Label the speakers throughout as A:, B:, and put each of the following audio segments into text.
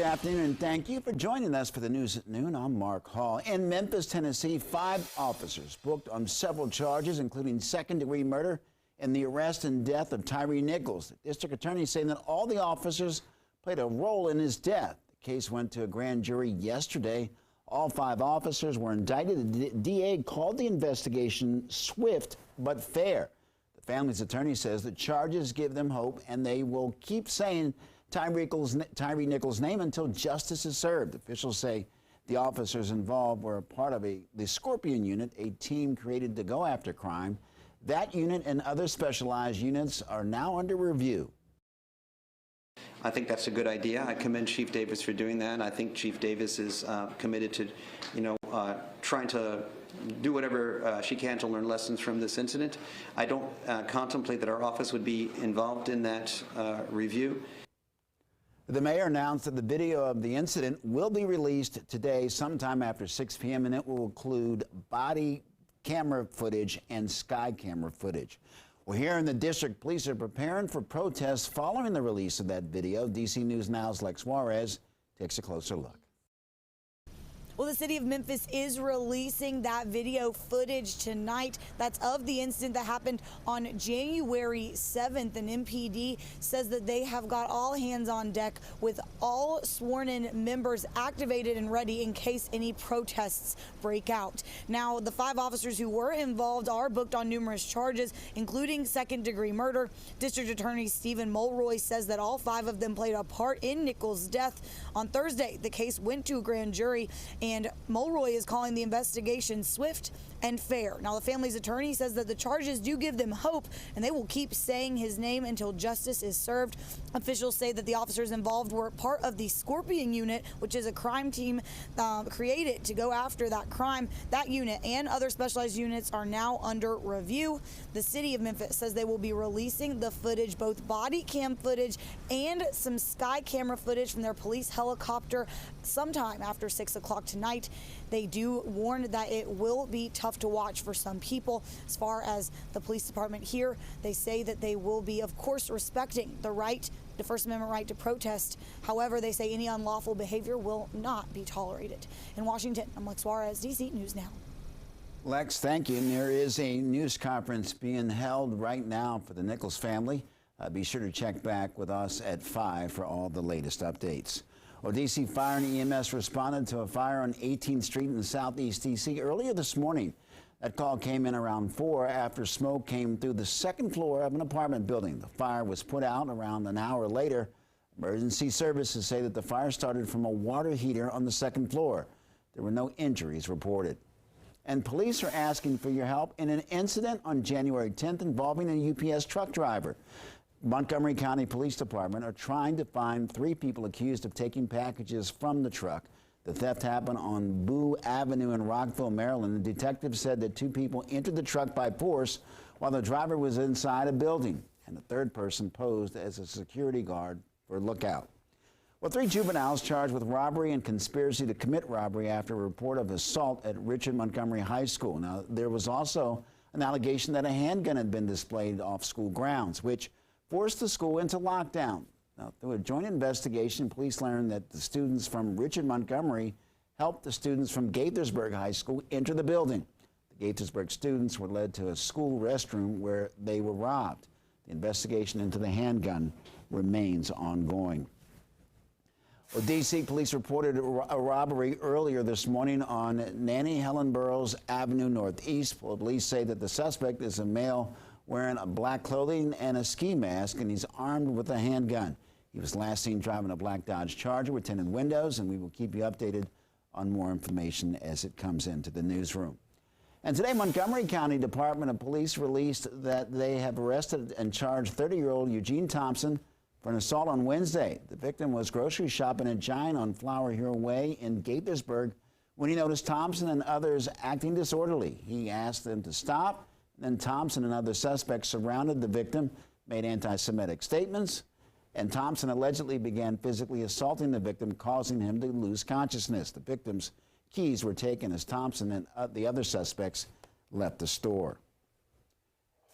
A: afternoon, and thank you for joining us for the news at noon. I'm Mark Hall. In Memphis, Tennessee, 5 officers booked on several charges, including second-degree murder and the arrest and death of Tyre Nichols. The district attorney saying that all the officers played a role in his death. The case went to a grand jury yesterday. All 5 officers were indicted. The DA called the investigation swift but fair. The family's attorney says the charges give them hope, and they will keep saying Tyre Nichols' name until justice is served. Officials say the officers involved were a part of the Scorpion Unit, a team created to go after crime. That unit and other specialized units are now under review.
B: I think that's a good idea. I commend Chief Davis for doing that. I think Chief Davis is committed to, trying to do whatever she can to learn lessons from this incident. I don't contemplate that our office would be involved in that review.
A: The mayor announced that the video of the incident will be released today sometime after 6 p.m. and it will include body camera footage and sky camera footage. Well, here in the district, police are preparing for protests following the release of that video. DC News Now's Lex Juarez takes a closer look.
C: Well, the city of Memphis is releasing that video footage tonight. That's of the incident that happened on January 7th. And MPD says that they have got all hands on deck with all sworn-in members activated and ready in case any protests break out. Now, the 5 officers who were involved are booked on numerous charges, including second-degree murder. District Attorney Stephen Mulroy says that all 5 of them played a part in Nichols' death. On Thursday, the case went to a grand jury, and Mulroy is calling the investigation swift and fair. Now, the family's attorney says that the charges do give them hope, and they will keep saying his name until justice is served. Officials say that the officers involved were part of the Scorpion Unit, which is a crime team created to go after that crime. That unit and other specialized units are now under review. The city of Memphis says they will be releasing the footage, both body cam footage and some sky camera footage from their police helicopter sometime after 6 o'clock tonight. They do warn that it will be tough to watch for some people. As far as the police department here, they say that they will be, of course, respecting the First Amendment right to protest. However, they say any unlawful behavior will not be tolerated. In Washington, I'm Lex Juarez, DC News Now.
A: Lex, thank you. And there is a news conference being held right now for the Nichols family. Be sure to check back with us at 5 for all the latest updates. Well, D.C. Fire and EMS responded to a fire on 18th Street in southeast D.C. earlier this morning. That call came in around 4 after smoke came through the second floor of an apartment building. The fire was put out around an hour later. Emergency services say that the fire started from a water heater on the second floor. There were no injuries reported. And police are asking for your help in an incident on January 10th involving a UPS truck driver. Montgomery County Police Department are trying to find 3 people accused of taking packages from the truck. The theft happened on Boo Avenue in Rockville, Maryland. The detective said that 2 people entered the truck by force while the driver was inside a building, and the 3rd person posed as a security guard for lookout. Well, 3 juveniles charged with robbery and conspiracy to commit robbery after a report of assault at Richard Montgomery High School. Now, there was also an allegation that a handgun had been displayed off school grounds, which forced the school into lockdown. Now, through a joint investigation, police learned that the students from Richard Montgomery helped the students from Gaithersburg High School enter the building. The Gaithersburg students were led to a school restroom where they were robbed. The investigation into the handgun remains ongoing. Well, D.C. police reported a robbery earlier this morning on Nanny Helen Burroughs Avenue Northeast. Police say that the suspect is a male wearing a black clothing and a ski mask, and he's armed with a handgun. He was last seen driving a black Dodge Charger with tinted windows, and we will keep you updated on more information as it comes into the newsroom. And today, Montgomery County Department of Police released that they have arrested and charged 30-year-old Eugene Thompson for an assault on Wednesday. The victim was grocery shopping at Giant on Flower Hill Way in Gaithersburg when he noticed Thompson and others acting disorderly. He asked them to stop. Then Thompson and other suspects surrounded the victim, made anti-Semitic statements, and Thompson allegedly began physically assaulting the victim, causing him to lose consciousness. The victim's keys were taken as Thompson and the other suspects left the store.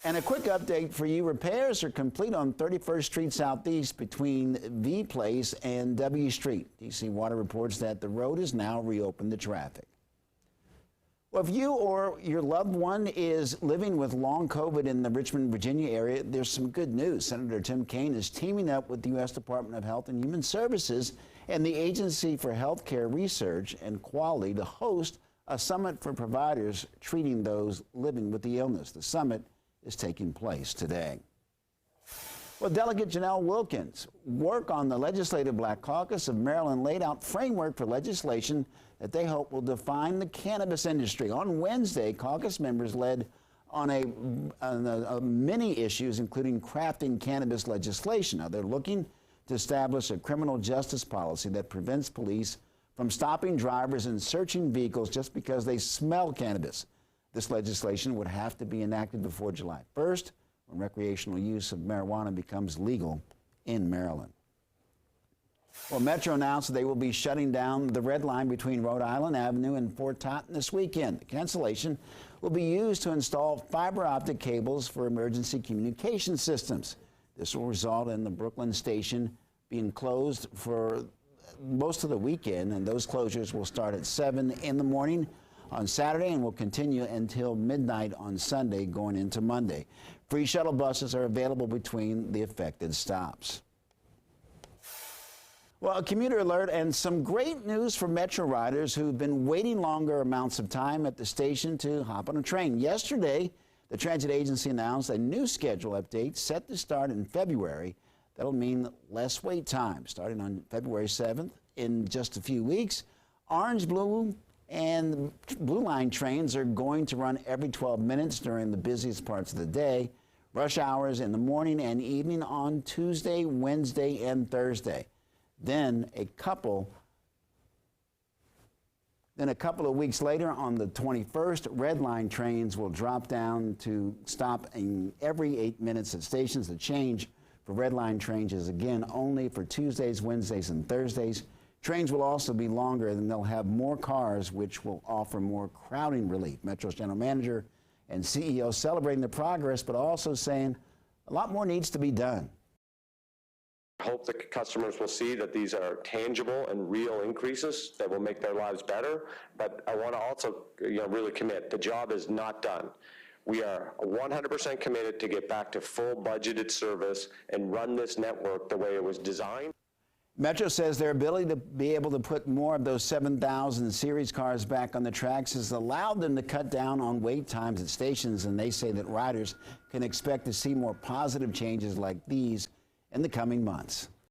A: And a quick update for you. Repairs are complete on 31st Street Southeast between V Place and W Street. DC Water reports that the road is now reopened to traffic. Well, if you or your loved one is living with long COVID in the Richmond, Virginia area, there's some good news. Senator Tim Kaine is teaming up with the U.S. Department of Health and Human Services and the Agency for Healthcare Research and Quality to host a summit for providers treating those living with the illness. The summit is taking place today. Well, Delegate Janelle Wilkins' work on the Legislative Black Caucus of Maryland laid out framework for legislation that they hope will define the cannabis industry. On Wednesday, caucus members led on many issues, including crafting cannabis legislation. Now, they're looking to establish a criminal justice policy that prevents police from stopping drivers and searching vehicles just because they smell cannabis. This legislation would have to be enacted before July 1st, when recreational use of marijuana becomes legal in Maryland. Well, Metro announced that they will be shutting down the Red Line between Rhode Island Avenue and Fort Totten this weekend. The cancellation will be used to install fiber optic cables for emergency communication systems. This will result in the Brooklyn station being closed for most of the weekend, and those closures will start at 7 in the morning on Saturday and will continue until midnight on Sunday going into Monday. Free shuttle buses are available between the affected stops. Well, a commuter alert and some great news for Metro riders who've been waiting longer amounts of time at the station to hop on a train. Yesterday, the transit agency announced a new schedule update set to start in February. That'll mean less wait time. Starting on February 7th, in just a few weeks, Orange, Blue, and Blue Line trains are going to run every 12 minutes during the busiest parts of the day. Rush hours in the morning and evening on Tuesday, Wednesday, and Thursday. Then a couple of weeks later, on the 21st, Red Line trains will drop down to stop in every 8 minutes at stations. The change for Red Line trains is again only for Tuesdays, Wednesdays, and Thursdays. Trains will also be longer, and they'll have more cars, which will offer more crowding relief. Metro's general manager and CEO celebrating the progress, but also saying a lot more needs to be done.
D: I hope the customers will see that these are tangible and real increases that will make their lives better. But I want to also really commit. The job is not done. We are 100% committed to get back to full budgeted service and run this network the way it was designed.
A: Metro says their ability to be able to put more of those 7,000 series cars back on the tracks has allowed them to cut down on wait times at stations, and they say that riders can expect to see more positive changes like these in the coming months.